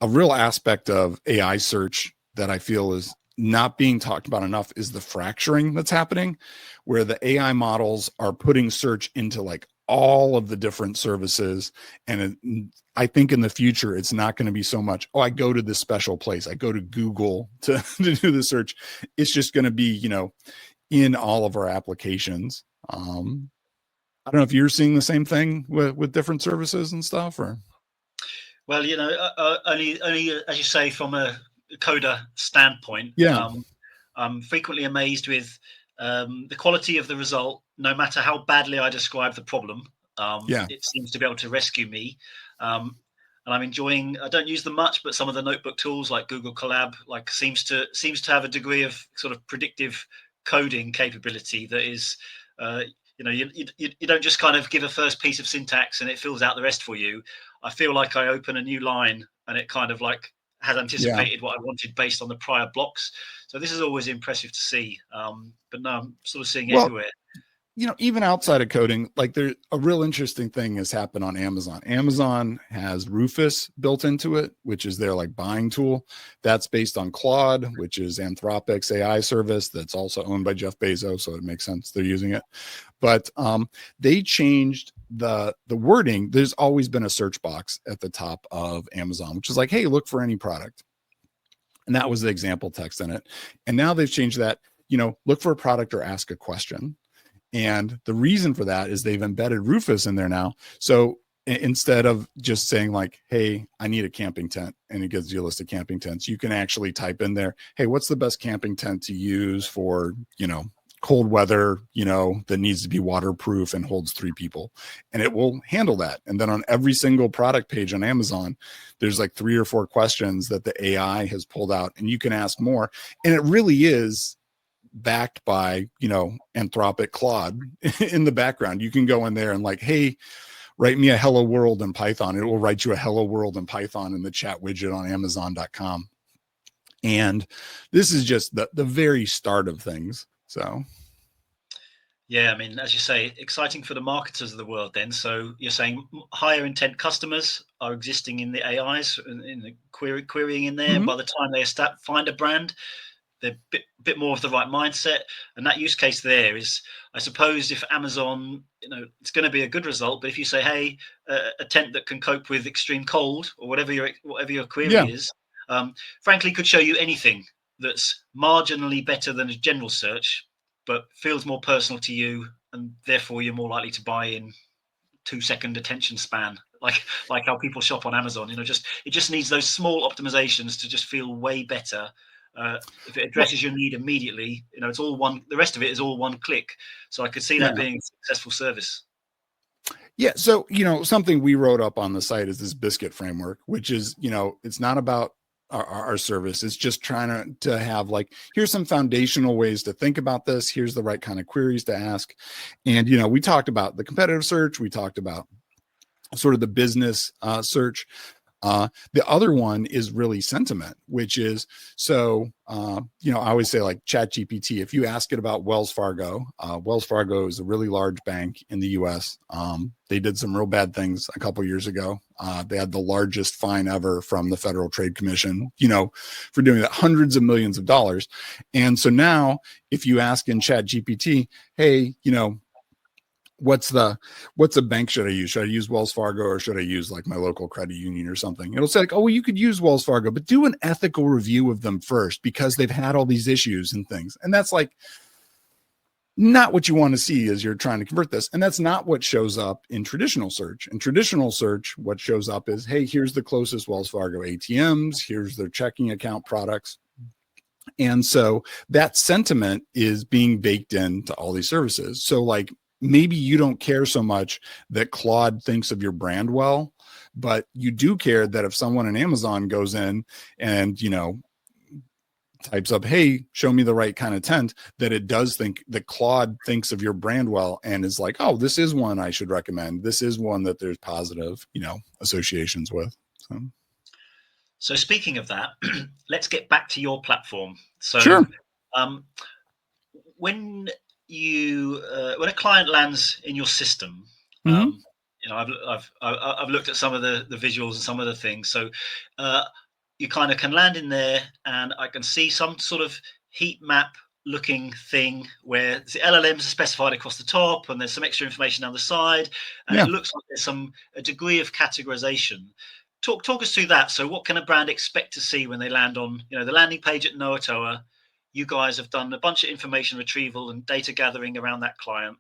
a real aspect of AI search that I feel is not being talked about enough is the fracturing that's happening, where the AI models are putting search into like all of the different services. And I think in the future, it's not going to be so much, oh, I go to this special place, I go to Google to do the search. It's just going to be, in all of our applications. I don't know if you're seeing the same thing with different services and stuff, or. Well, only as you say, from a coder standpoint, Yeah. I'm frequently amazed with the quality of the result. No matter how badly I describe the problem, Yeah. it seems to be able to rescue me. And I'm enjoying. I don't use them much, but some of the notebook tools like Google Colab seems to have a degree of sort of predictive coding capability that is. You don't just kind of give a first piece of syntax and it fills out the rest for you. I feel like I open a new line and it kind of like has anticipated what I wanted based on the prior blocks. So this is always impressive to see. But no, I'm sort of seeing Well, everywhere. even outside of coding, like there, a real interesting thing has happened on Amazon. Amazon has Rufus built into it, which is their like buying tool. That's based on Claude, which is Anthropic's AI service that's also owned by Jeff Bezos. So it makes sense they're using it. But they changed the wording. There's always been a search box at the top of Amazon, which is like, hey, look for any product. And that was the example text in it. And now they've changed that, look for a product or ask a question. And the reason for that is they've embedded Rufus in there now. So instead of just saying like, hey, I need a camping tent, and it gives you a list of camping tents, you can actually type in there, hey, what's the best camping tent to use for, cold weather, that needs to be waterproof and holds 3 people, and it will handle that. And then on every single product page on Amazon, there's like 3 or 4 questions that the AI has pulled out, and you can ask more. And it really is backed by, Anthropic Claude in the background. You can go in there and like, hey, write me a hello world in Python. It will write you a hello world in Python in the chat widget on Amazon.com. And this is just the very start of things. So. Yeah, I mean, as you say, exciting for the marketers of the world then. So you're saying higher intent customers are existing in the AIs, in the querying in there. Mm-hmm. And by the time they find a brand, they're a bit more of the right mindset. And that use case there is, I suppose, if Amazon, it's going to be a good result. But if you say, hey, a tent that can cope with extreme cold or whatever your query is, frankly, could show you anything that's marginally better than a general search, but feels more personal to you, and therefore you're more likely to buy in 2-second attention span, like how people shop on Amazon. It just needs those small optimizations to just feel way better. If it addresses your need immediately, it's all one. The rest of it is all one click. So I could see that being a successful service. Yeah. So, something we wrote up on the site is this biscuit framework, which is, it's not about our service. It's just trying to have like, here's some foundational ways to think about this. Here's the right kind of queries to ask. And, we talked about the competitive search. We talked about sort of the business search. The other one is really sentiment, which is, so, I always say like ChatGPT, if you ask it about Wells Fargo is a really large bank in the US. They did some real bad things a couple of years ago. They had the largest fine ever from the Federal Trade Commission, for doing that, hundreds of millions of dollars. And so now if you ask in ChatGPT, hey, what's a bank should I use? Should I use Wells Fargo, or should I use like my local credit union or something? It'll say like, oh, well, you could use Wells Fargo, but do an ethical review of them first because they've had all these issues and things. And that's like not what you want to see as you're trying to convert this. And that's not what shows up in traditional search. In traditional search, what shows up is, hey, here's the closest Wells Fargo ATMs. Here's their checking account products. And so that sentiment is being baked into all these services. So like, maybe you don't care so much that Claude thinks of your brand well, but you do care that if someone in Amazon goes in and, types up, hey, show me the right kind of tent, that it does think that Claude thinks of your brand well and is like, oh, this is one I should recommend. This is one that there's positive, associations with. So speaking of that, let's get back to your platform. So sure. When a client lands in your system, Mm-hmm. I've looked at some of the visuals and some of the things. So you kind of can land in there, and I can see some sort of heat map looking thing where the LLMs are specified across the top, and there's some extra information down the side, and it Yeah. looks like there's a degree of categorization. Talk us through that. So, what can a brand expect to see when they land on, the landing page at Noatoa? You guys have done a bunch of information retrieval and data gathering around that client.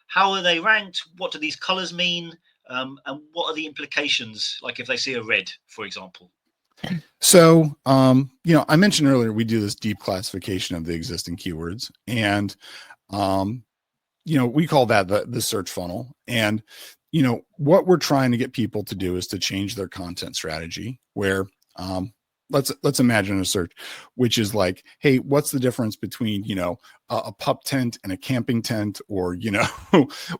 How are they ranked? What do these colors mean? And what are the implications, like if they see a red, for example? So, I mentioned earlier we do this deep classification of the existing keywords, and we call that the search funnel. And what we're trying to get people to do is to change their content strategy. Where let's imagine a search, which is like, hey, what's the difference between a pup tent and a camping tent, or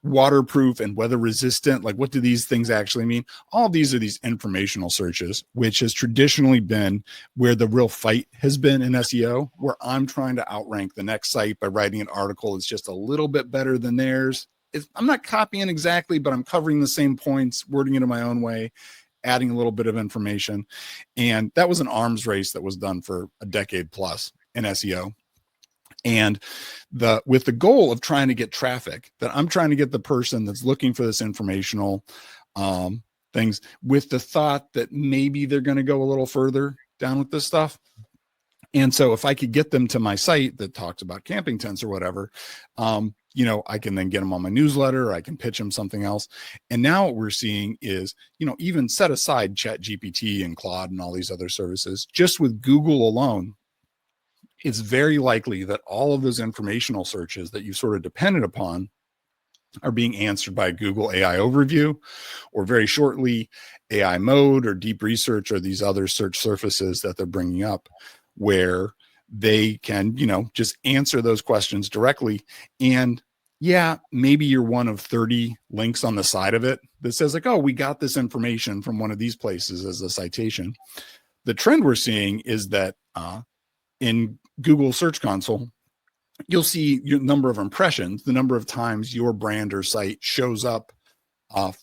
waterproof and weather resistant? Like, what do these things actually mean? All these are these informational searches, which has traditionally been where the real fight has been in SEO, where I'm trying to outrank the next site by writing an article that's just a little bit better than theirs. I'm not copying exactly, but I'm covering the same points, wording it in my own way, adding a little bit of information. And that was an arms race that was done for a decade plus in SEO. And with the goal of trying to get traffic, that I'm trying to get the person that's looking for this informational things, with the thought that maybe they're going to go a little further down with this stuff. And so if I could get them to my site that talks about camping tents or whatever, I can then get them on my newsletter, or I can pitch them something else. And now what we're seeing is, even set aside ChatGPT and Claude and all these other services, just with Google alone, it's very likely that all of those informational searches that you sort of depended upon are being answered by Google AI Overview, or very shortly AI Mode, or Deep Research, or these other search surfaces that they're bringing up, where they can, just answer those questions directly. And yeah, maybe you're one of 30 links on the side of it that says like, oh, we got this information from one of these places as a citation. The trend we're seeing is that in Google Search Console, you'll see your number of impressions, the number of times your brand or site shows up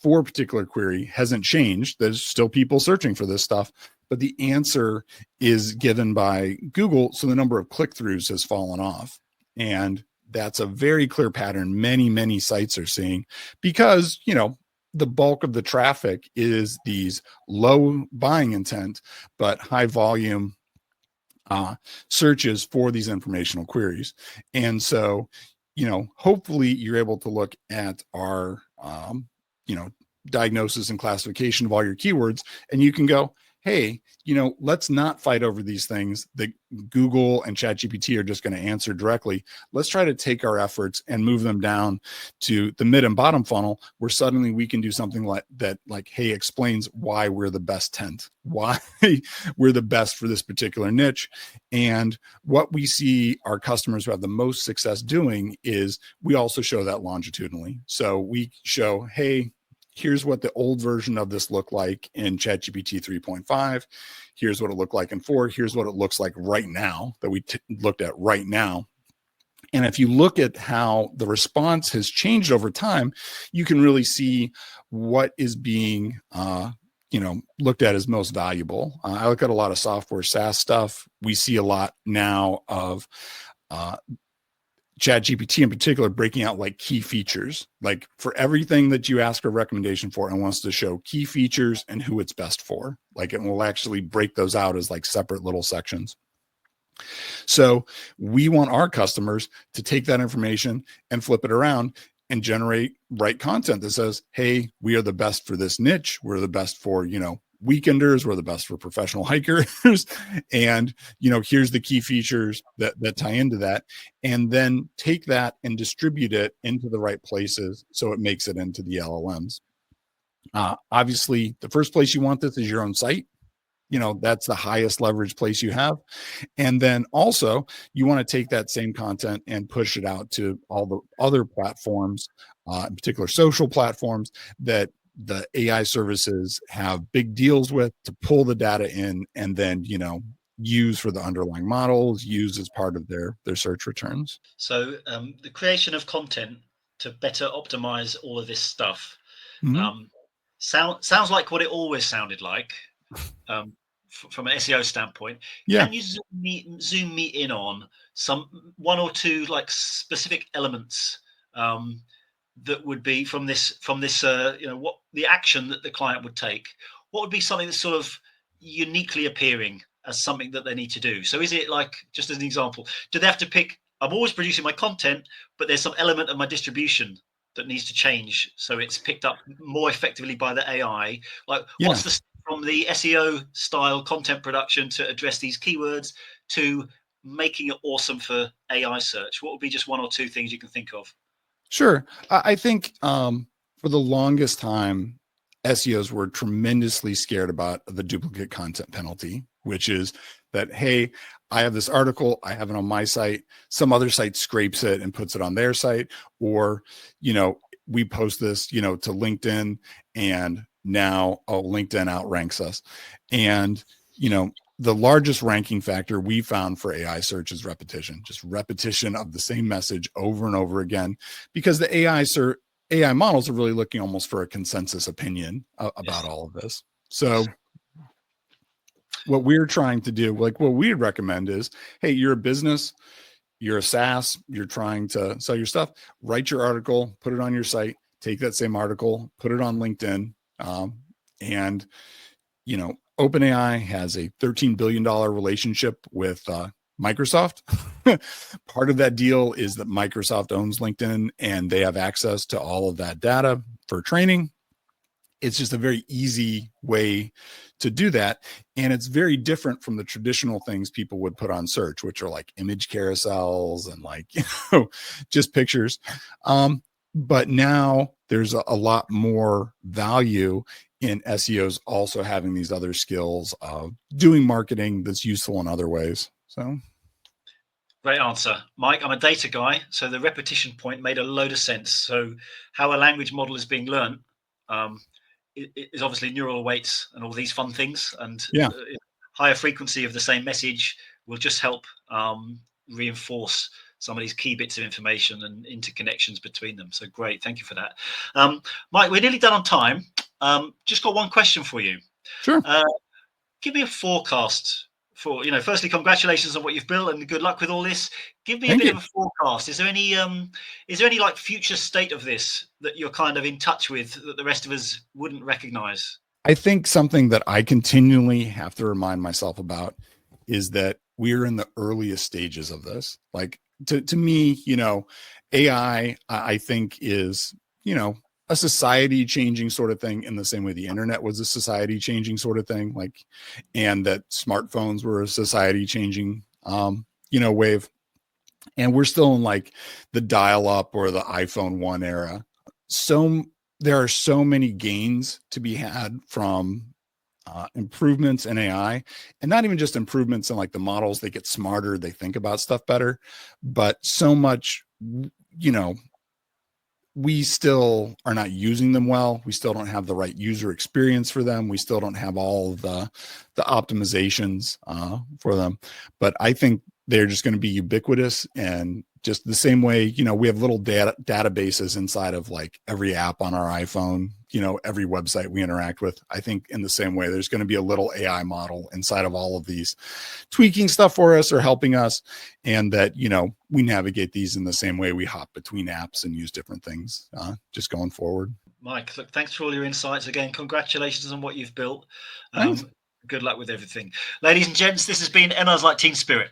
for a particular query hasn't changed. There's still people searching for this stuff, but the answer is given by Google. So the number of click-throughs has fallen off. And that's a very clear pattern many, many sites are seeing, because, the bulk of the traffic is these low buying intent, but high volume searches for these informational queries. And so, hopefully you're able to look at our, diagnosis and classification of all your keywords, and you can go, hey, let's not fight over these things that Google and ChatGPT are just going to answer directly. Let's try to take our efforts and move them down to the mid and bottom funnel, where suddenly we can do something like that, like, hey, explains why we're the best tent, why we're the best for this particular niche. And what we see our customers who have the most success doing is we also show that longitudinally. So we show, hey, here's what the old version of this looked like in ChatGPT 3.5. Here's what it looked like in 4. Here's what it looks like right now that we looked at right now. And if you look at how the response has changed over time, you can really see what is being looked at as most valuable. I look at a lot of software SaaS stuff. We see a lot now of ChatGPT in particular breaking out like key features, like for everything that you ask a recommendation for, and wants to show key features and who it's best for. Like, it will actually break those out as like separate little sections. So we want our customers to take that information and flip it around and generate right content that says, hey, we are the best for this niche. We're the best for, weekenders. We're the best for professional hikers. And, here's the key features that tie into that. And then take that and distribute it into the right places so it makes it into the LLMs. Obviously, the first place you want this is your own site. That's the highest leverage place you have. And then also you want to take that same content and push it out to all the other platforms, in particular social platforms that the AI services have big deals with, to pull the data in and then, use for the underlying models, use as part of their search returns. So the creation of content to better optimize all of this stuff Mm-hmm. sounds like what it always sounded like. from an SEO standpoint. Yeah. Can you zoom me in on some one or two like specific elements that would be from this what the action that the client would take? What would be something that's sort of uniquely appearing as something that they need to do? So is it like, just as an example, do they have to pick, I'm always producing my content, but there's some element of my distribution that needs to change so it's picked up more effectively by the AI? Like, Yeah. what's the from the SEO style content production to address these keywords to making it awesome for AI search? What would be just one or two things you can think of? Sure. I think for the longest time, SEOs were tremendously scared about the duplicate content penalty, which is that, hey, I have this article, I have it on my site, some other site scrapes it and puts it on their site, or, we post this, to LinkedIn, and now, LinkedIn outranks us. And, the largest ranking factor we found for AI search is repetition, just repetition of the same message over and over again, because the AI models are really looking almost for a consensus opinion about Yes. all of this. So what we're trying to do, like what we'd recommend is, hey, you're a business, you're a SaaS, you're trying to sell your stuff, write your article, put it on your site, take that same article, put it on LinkedIn. And OpenAI has a $13 billion relationship with Microsoft. Part of that deal is that Microsoft owns LinkedIn and they have access to all of that data for training. It's just a very easy way to do that. And it's very different from the traditional things people would put on search, which are like image carousels and like, just pictures. But now there's a lot more value in SEOs also having these other skills of doing marketing that's useful in other ways. So Great answer, Mike. I'm a data guy, so the repetition point made a load of sense. So how a language model is being learned um, is obviously neural weights and all these fun things, and yeah, higher frequency of the same message will just help reinforce some of these key bits of information and interconnections between them. So great, thank you for that. Mike, we're nearly done on time. Just got one question for you. sure. Uh, Give me a forecast for, firstly, congratulations on what you've built and good luck with all this. Give me a Thank bit you. of a forecast. Is there any like future state of this that you're kind of in touch with that the rest of us wouldn't recognize? I think something that I continually have to remind myself about is that we're in the earliest stages of this. Like to me, AI, I think is, a society changing sort of thing in the same way the internet was a society changing sort of thing. Like, and that smartphones were a society changing, wave. And we're still in like the dial up or the iPhone 1 era. So there are so many gains to be had from improvements in AI, and not even just improvements in like the models, they get smarter, they think about stuff better, but so much, you know, we still are not using them well. We still don't have the right user experience for them. We still don't have all of the optimizations for them. But I think they're just going to be ubiquitous, and just the same way, we have little databases inside of like every app on our iPhone, every website we interact with. I think in the same way, there's going to be a little AI model inside of all of these, tweaking stuff for us or helping us. And that, we navigate these in the same way we hop between apps and use different things just going forward. Mike, look, thanks for all your insights. Again, congratulations on what you've built. Thanks. Good luck with everything. Ladies and gents, this has been ML's Like Teen Spirit.